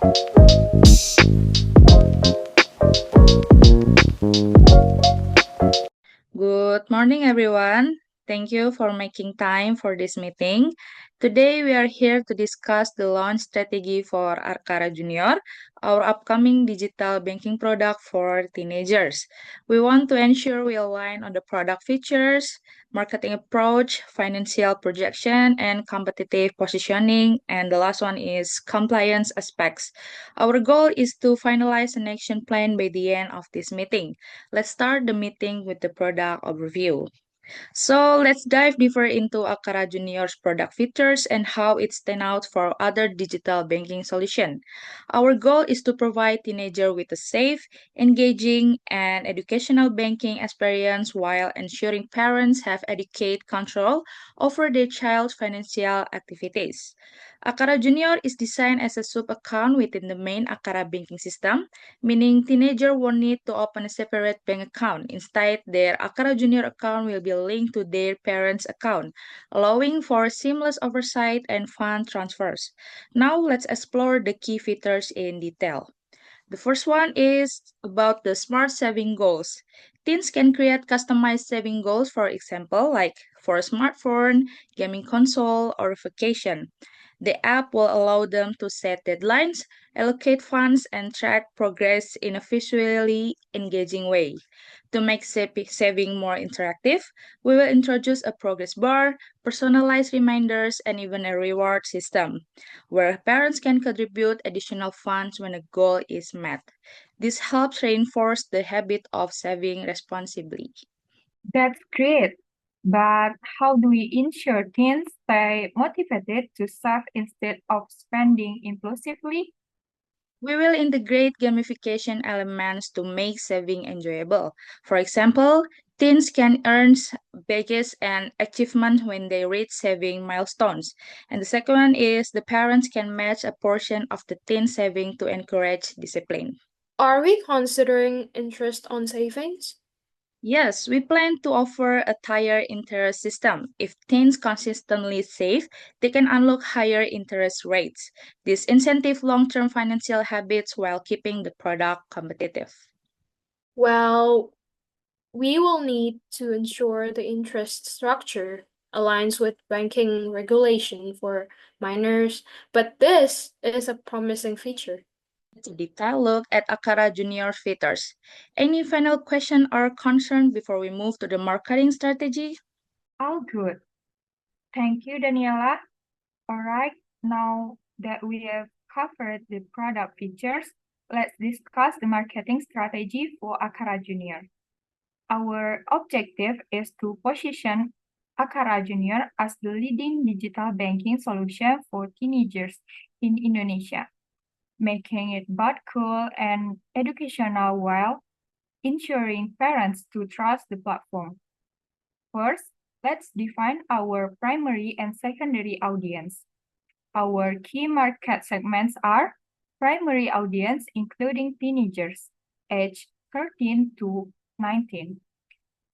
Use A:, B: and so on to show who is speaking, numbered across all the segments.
A: Good morning, everyone. Thank you for making time for this meeting. Today, we are here to discuss the launch strategy for Arcara Junior, our upcoming digital banking product for teenagers. We want to ensure we align on the product features, marketing approach, financial projection, and competitive positioning. And the last one is compliance aspects. Our goal is to finalize an action plan by the end of this meeting. Let's start the meeting with the product overview. So let's dive deeper into Akara Junior's product features and how it stands out for other digital banking solutions. Our goal is to provide teenagers with a safe, engaging, and educational banking experience while ensuring parents have adequate control over their child's financial activities. Akara Junior is designed as a sub-account within the main Akara banking system, meaning teenagers won't need to open a separate bank account. Instead, their Akara Junior account will be linked to their parents' account, allowing for seamless oversight and fund transfers. Now, let's explore the key features in detail. The first one is about the smart saving goals. Teens can create customized saving goals, for example, like for a smartphone, gaming console, or vacation. The app will allow them to set deadlines, allocate funds, and track progress in a visually engaging way. To make saving more interactive, we will introduce a progress bar, personalized reminders, and even a reward system where parents can contribute additional funds when a goal is met. This helps reinforce the habit of saving responsibly.
B: That's great. But how do we ensure teens stay motivated to save instead of spending impulsively?
A: We will integrate gamification elements to make saving enjoyable. For example, teens can earn badges and achievements when they reach saving milestones. And the second one is the parents can match a portion of the teen saving to encourage discipline.
C: Are we considering interest on savings?
A: Yes, we plan to offer a higher interest system. If teens consistently save, they can unlock higher interest rates. This incentive long-term financial habits while keeping the product competitive.
C: Well, we will need to ensure the interest structure aligns with banking regulation for minors, but this is a promising feature.
A: Let's detailed look at Akara Junior features. Any final question or concern before we move to the marketing strategy?
B: All good. Thank you, Daniela. All right, now that we have covered the product features, let's discuss the marketing strategy for Akara Junior. Our objective is to position Akara Junior as the leading digital banking solution for teenagers in Indonesia, making it both cool and educational while ensuring parents to trust the platform. First, let's define our primary and secondary audience. Our key market segments are primary audience, including teenagers aged 13 to 19,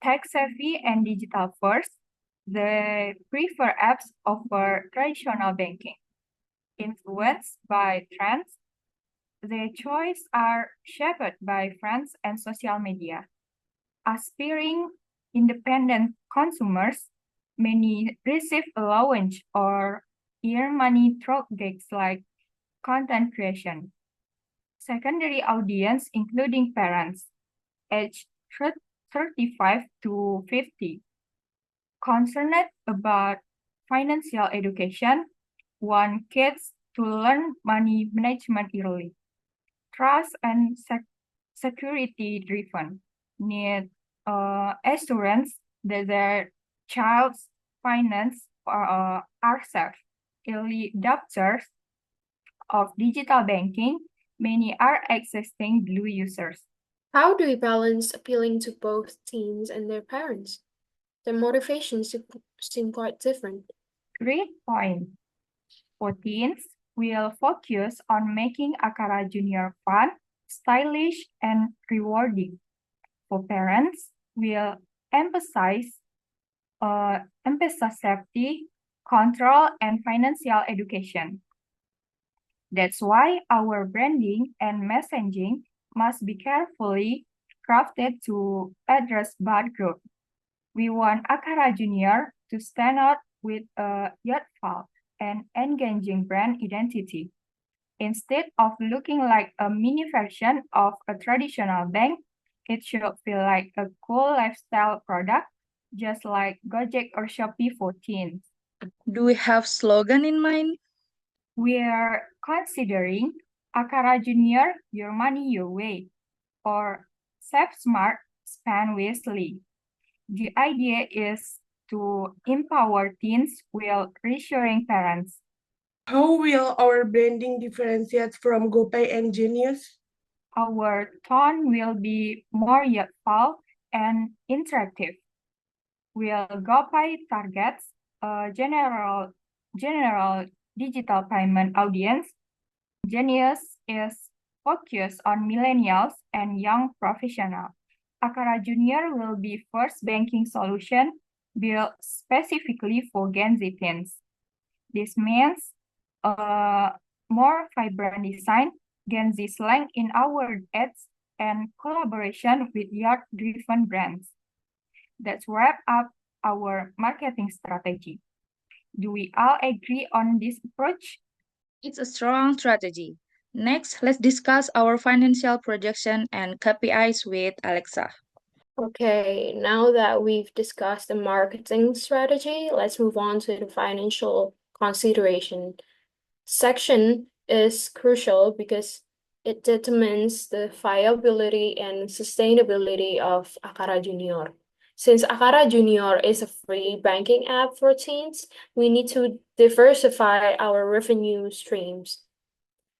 B: tech-savvy and digital first. They prefer apps over traditional banking. Influenced by trends, their choices are shaped by friends and social media. Aspiring independent consumers, many receive allowance or earn money through gigs like content creation. Secondary audience, including parents, aged 35 to 50, concerned about financial education, want kids to learn money management early, trust and security driven, need assurance that their child's finance are safe. Early adopters of digital banking, many are existing Blue users.
C: How do we balance appealing to both teens and their parents? Their motivations seem quite different.
B: Great point. For teens, we'll focus on making Akara Junior fun, stylish, and rewarding. For parents, we'll emphasize safety, control, and financial education. That's why our branding and messaging must be carefully crafted to address bad growth. We want Akara Junior to stand out with a youthful and engaging brand identity. Instead of looking like a mini version of a traditional bank, it should feel like a cool lifestyle product, just like Gojek or Shopee for teens.
A: Do we have slogan in mind?
B: We are considering Akara Junior, Your Money Your Way, or Save Smart, Spend Wisely. The idea is to empower teens while reassuring parents.
D: How will our branding differentiate from GoPay and Genius?
B: Our tone will be more youthful and interactive. We'll GoPay targets a general digital payment audience. Genius is focused on millennials and young professionals. Akara Junior will be first banking solution built specifically for Gen Z teens. This means a more vibrant design, Gen Z slang in our ads, and collaboration with youth-driven brands. That's wrap up our marketing strategy. Do we all agree on this approach?
A: It's a strong strategy. Next, let's discuss our financial projection and KPIs with Alexa.
C: Okay, now that we've discussed the marketing strategy, let's move on to the financial consideration. Section is crucial because it determines the viability and sustainability of Akara Junior. Since Akara Junior is a free banking app for teens, we need to diversify our revenue streams.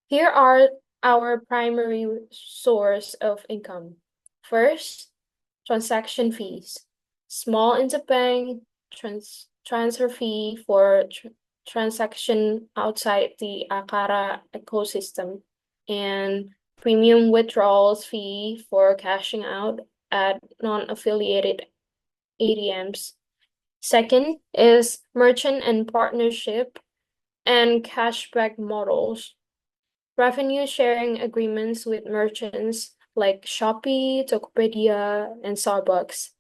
C: Here are our primary source of income. First, transaction fees. Small interbank transfer fee for transaction outside the Akara ecosystem, and premium withdrawals fee for cashing out at non-affiliated ATMs. Second is merchant and partnership and cashback models. Revenue sharing agreements with merchants like Shopee, Tokopedia, and Starbucks.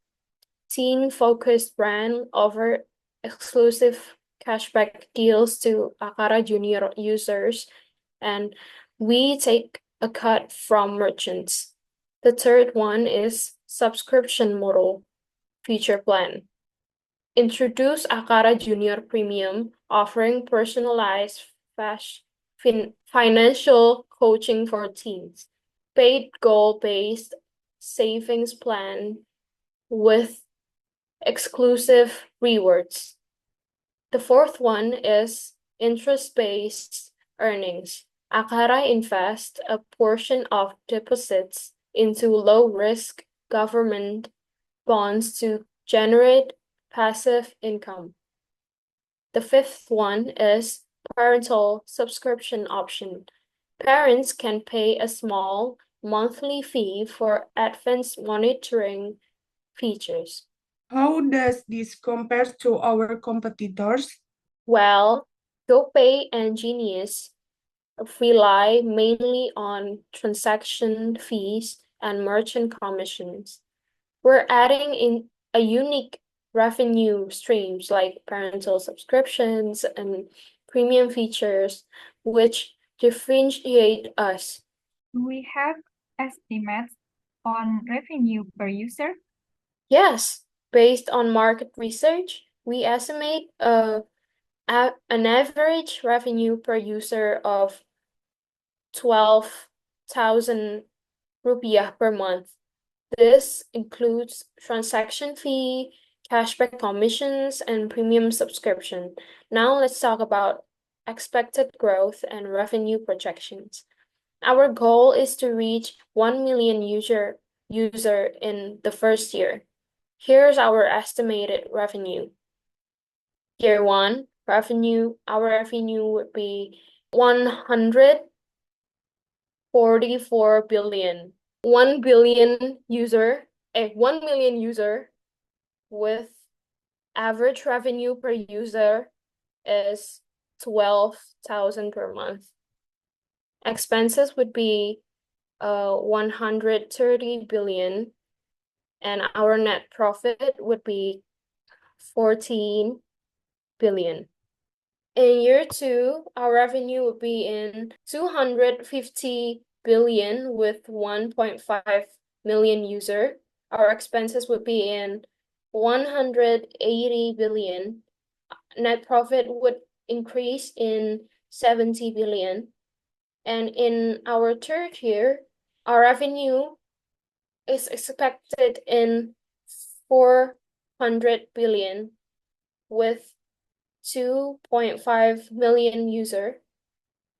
C: Teen-focused brand offer exclusive cashback deals to Akara Junior users, and we take a cut from merchants. The third one is subscription model feature plan. Introduce Akara Junior Premium, offering personalized financial coaching for teens. Paid goal-based savings plan with exclusive rewards. The fourth one is interest-based earnings. Akara invests a portion of deposits into low-risk government bonds to generate passive income. The fifth one is parental subscription option. Parents can pay a small monthly fee for advanced monitoring features.
D: How does this compare to our competitors?
C: Well, GoPay and Genius rely mainly on transaction fees and merchant commissions. We're adding in a unique revenue streams like parental subscriptions and premium features, which differentiate us.
B: Do we have estimates on revenue per user?
C: Yes, based on market research, we estimate an average revenue per user of 12,000 rupiah per month. This includes transaction fee, cashback commissions, and premium subscription. Now let's talk about expected growth and revenue projections. Our goal is to reach 1 million user in the first year. Here's our estimated revenue. Year 1, our revenue would be 144 billion. 1 million user with average revenue per user is 12,000 per month. expenses would be 130 billion, and our net profit would be 14 billion. In year 2, our revenue would be in 250 billion with 1.5 million user. Our expenses would be in 180 billion. Net profit would increase in 70 billion. And in our third year, our revenue is expected in 400 billion with 2.5 million user,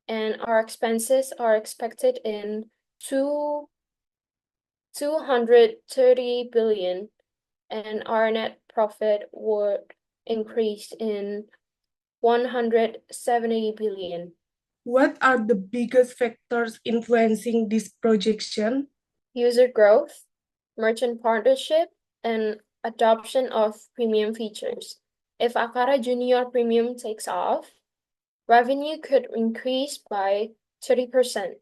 C: and our expenses are expected in 230 billion, and our net profit would increase in 170 billion.
D: What are the biggest factors influencing this projection?
C: User growth, merchant partnership, and adoption of premium features. If Akara Junior Premium takes off, revenue could increase by 30%.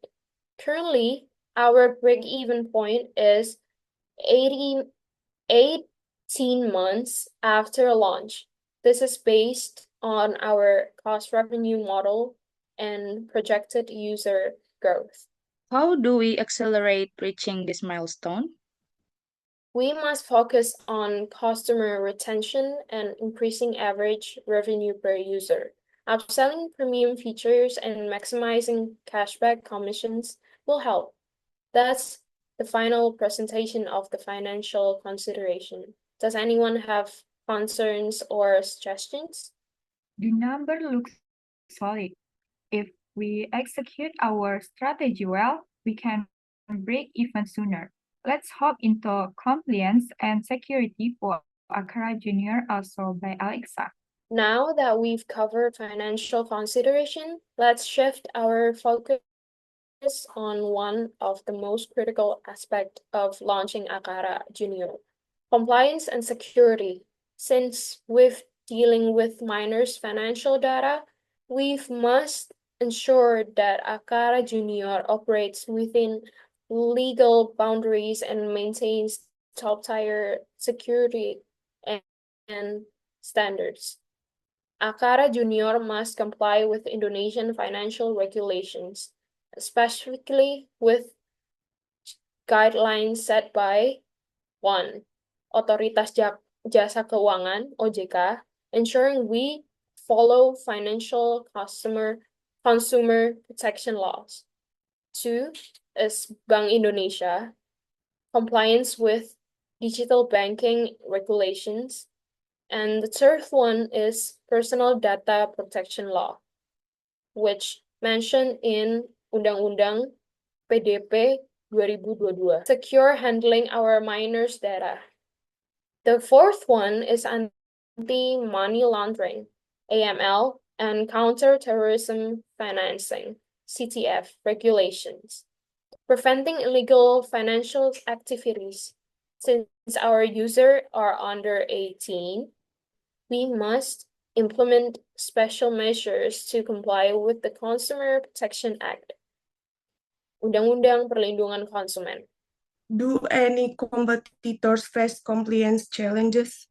C: Currently, our break-even point is 18 months after launch. This is based on our cost revenue model and projected user growth.
A: How do we accelerate reaching this milestone?
C: We must focus on customer retention and increasing average revenue per user. Upselling premium features and maximizing cashback commissions will help. That's the final presentation of the financial consideration. Does anyone have concerns or suggestions?
B: The number looks solid. If we execute our strategy well, we can break even sooner. Let's hop into compliance and security for Akara Junior, also by Alexa.
C: Now that we've covered financial consideration, let's shift our focus on one of the most critical aspects of launching Akara Junior, compliance and security. Since we're dealing with minors' financial data, we must ensure that Akara Junior operates within legal boundaries and maintains top-tier security and standards. Akara Junior must comply with Indonesian financial regulations, specifically with guidelines set by 1. Otoritas Jasa Keuangan, OJK, ensuring we follow financial consumer protection laws. 2 is Bank Indonesia, compliance with digital banking regulations. And the third one is Personal Data Protection Law, which mentioned in Undang-Undang PDP 2022, secure handling our minors' data. The fourth one is anti-money laundering, AML, and counter-terrorism financing, CTF, regulations, preventing illegal financial activities. Since our users are under 18, we must implement special measures to comply with the Consumer Protection Act, Undang-Undang Perlindungan Konsumen.
D: Do any competitors face compliance challenges?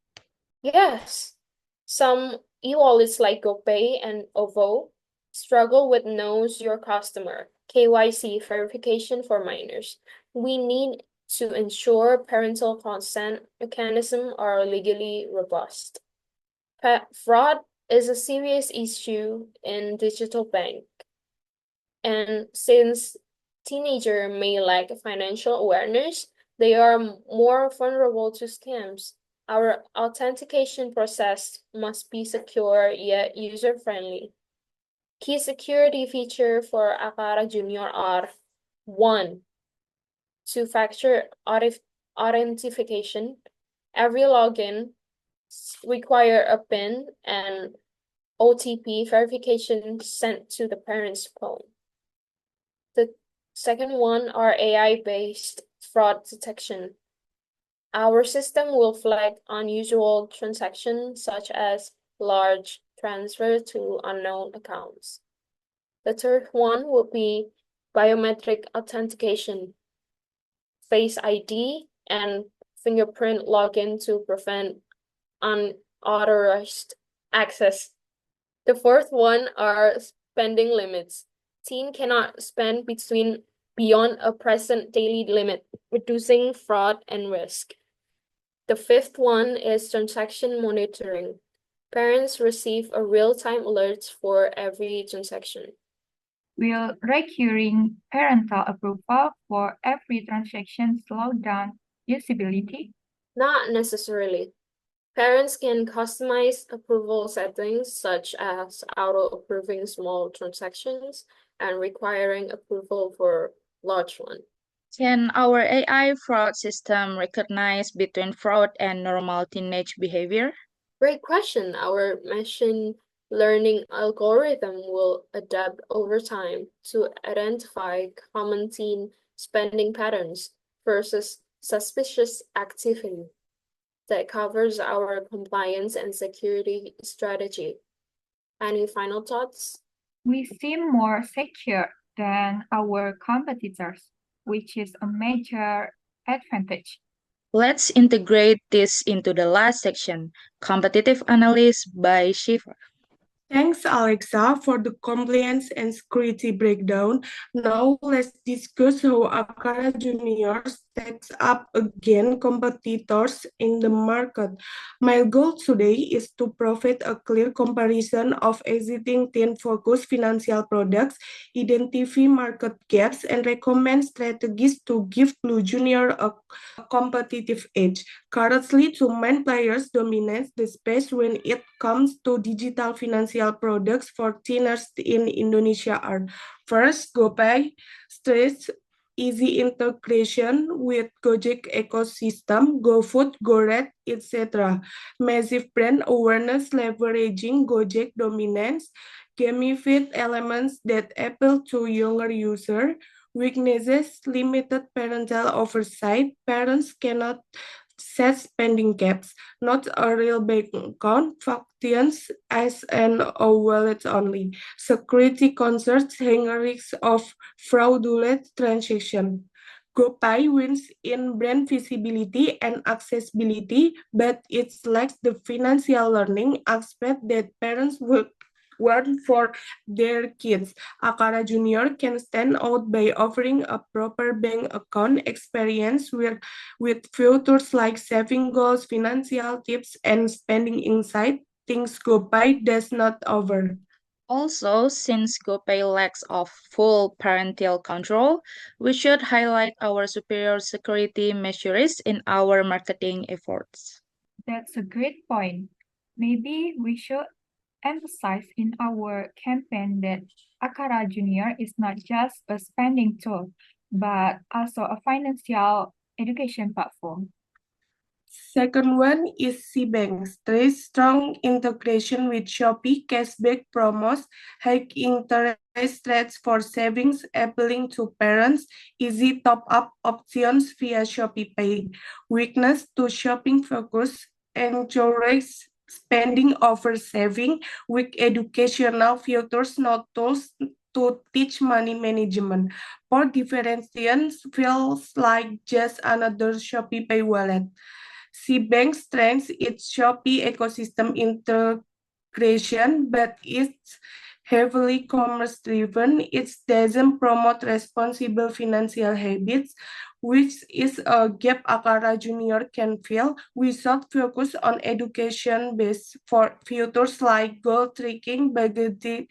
C: Yes, some e-wallets like GoPay and OVO struggle with Knows Your Customer, KYC verification for minors. We need to ensure parental consent mechanisms are legally robust. Fraud is a serious issue in digital bank. And since teenagers may lack financial awareness, they are more vulnerable to scams. Our authentication process must be secure yet user-friendly. Key security features for Akara Junior are 1. Two-factor authentication. Every login require a PIN and OTP verification sent to the parent's phone. The second one are AI-based fraud detection. Our system will flag unusual transactions such as large transfer to unknown accounts. The third one will be biometric authentication, Face ID, and fingerprint login to prevent unauthorized access. The fourth one are spending limits. Teen cannot spend beyond a present daily limit, reducing fraud and risk. The fifth one is transaction monitoring. Parents receive a real-time alerts for every transaction.
B: Will recurring parental approval for every transaction slow down usability?
C: Not necessarily. Parents can customize approval settings such as auto-approving small transactions and requiring approval for large ones.
A: Can our AI fraud system recognize between fraud and normal teenage behavior?
C: Great question. Our machine learning algorithm will adapt over time to identify common teen spending patterns versus suspicious activity that covers our compliance and security strategy. Any final thoughts?
B: We seem more secure than our competitors, which is a major advantage.
A: Let's integrate this into the last section, competitive analysis by Shiva.
D: Thanks, Alexa, for the compliance and security breakdown. Now let's discuss how Akara Junior stacks up against competitors in the market. My goal today is to provide a clear comparison of existing teen-focused financial products, identify market gaps, and recommend strategies to give Blue Junior a competitive edge. Currently, two main players dominate the space when it comes to digital financial products for teenagers in Indonesia are first, GoPay, stress, easy integration with Gojek ecosystem, GoFood, GoRed, etc. Massive brand awareness leveraging Gojek dominance, gamified elements that appeal to younger users, weaknesses, limited parental oversight, parents cannot set spending caps, not a real bank account, functions as an wallet only. Security concerns hang risks of fraudulent transaction. GoPay wins in brand visibility and accessibility, but it lacks the financial learning aspect that parents would want for their kids. Akara Junior can stand out by offering a proper bank account experience with features like saving goals, financial tips, and spending insight. Things GoPay does not offer.
A: Also, since GoPay lacks of full parental control, we should highlight our superior security measures in our marketing efforts.
B: That's a great point. Maybe we should emphasize in our campaign that Akara Junior is not just a spending tool, but also a financial education platform.
D: Second one is Cbank. There is strong integration with Shopee, cashback promos, high interest rates for savings, appealing to parents, easy top-up options via Shopee Pay. Weakness to shopping focus, encourage spending over saving, with educational filters, not tools to teach money management. For differentiations feels like just another Shopee Pay wallet. Cbank strengthens its Shopee ecosystem integration, but it's heavily commerce-driven. It doesn't promote responsible financial habits, which is a gap Akara Junior can fill. We should focus on education-based for features like goal tracking, budgeting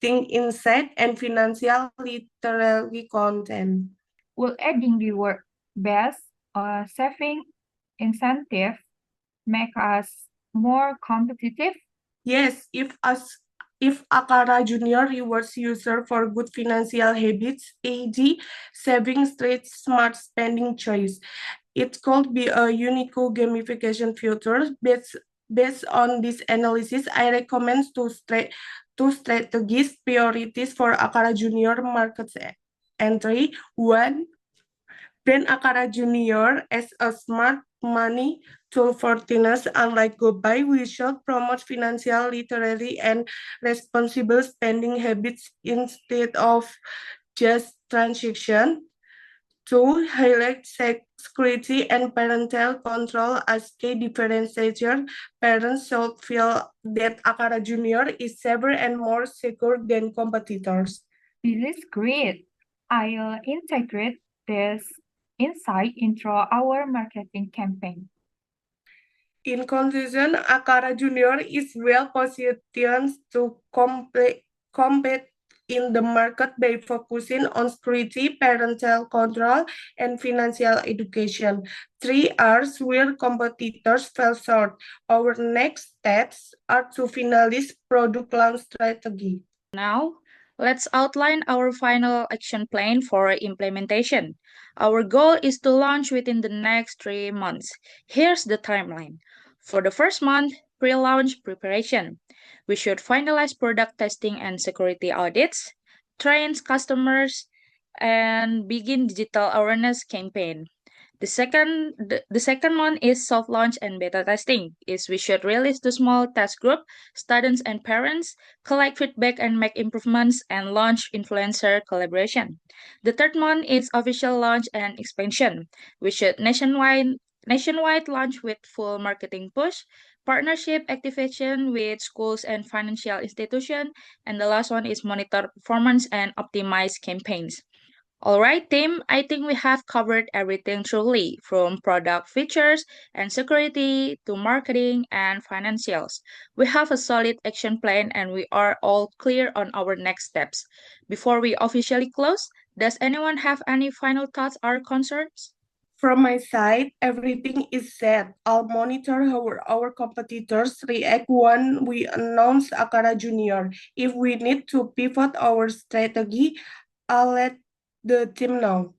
D: insight, and financial literacy content.
B: Will adding reward-based saving incentive make us more competitive?
D: Yes, if Akara Junior rewards user for good financial habits, AG saving straight smart spending choice. It could be a unique gamification feature. Based on this analysis, I recommend two strategies priorities for Akara Junior market entry. One, brand Akara Junior as a smart money tool for teens. Unlike GoBuy, we should promote financial literacy and responsible spending habits instead of just transaction. To highlight security and parental control as key differentiators, parents should feel that Akara Junior is safer and more secure than competitors.
B: This is great. I'll integrate this insight into our marketing campaign.
D: In conclusion, Akara Junior is well positioned to compete in the market by focusing on security, parental control, and financial education. 3 R's where competitors fell short. Our next steps are to finalize product launch strategy.
A: Now, let's outline our final action plan for implementation. Our goal is to launch within the next 3 months. Here's the timeline. For the first month, pre-launch preparation. We should finalize product testing and security audits, train customers, and begin digital awareness campaign. The second one is soft launch and beta testing. Is we should release to small test group, students and parents, collect feedback and make improvements, and launch influencer collaboration. The third one is official launch and expansion. We should nationwide launch with full marketing push, partnership activation with schools and financial institutions, and the last one is monitor performance and optimize campaigns. All right, team, I think we have covered everything truly from product features and security to marketing and financials. We have a solid action plan and we are all clear on our next steps. Before we officially close, does anyone have any final thoughts or concerns?
D: From my side, everything is set. I'll monitor how our competitors react when we announce Akara Junior. If we need to pivot our strategy, I'll let the team know.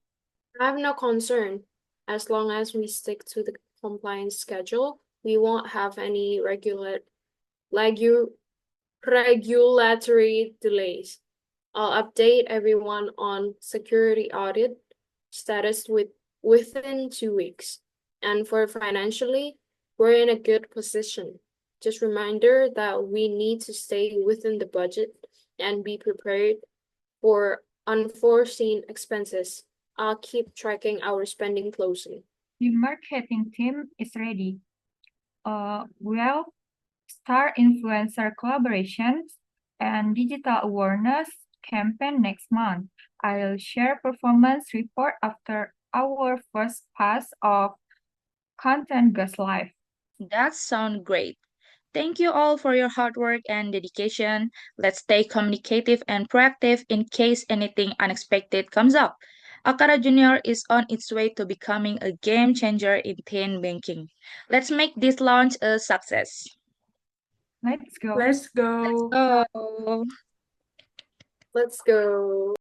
C: I have no concern. As long as we stick to the compliance schedule, we won't have any regulatory delays. I'll update everyone on security audit status within 2 weeks. And for financially, we're in a good position. Just reminder that we need to stay within the budget and be prepared for unforeseen expenses. I'll keep tracking our spending closely.
B: The marketing team is ready. We'll start influencer collaborations and digital awareness campaign next month. I'll share performance report after our first pass of content goes live.
A: That sounds great. Thank you all for your hard work and dedication. Let's stay communicative and proactive in case anything unexpected comes up. Akara Junior is on its way to becoming a game changer in teen banking. Let's make this launch a success.
B: Let's go.
D: Let's go.
A: Oh.
C: Let's go.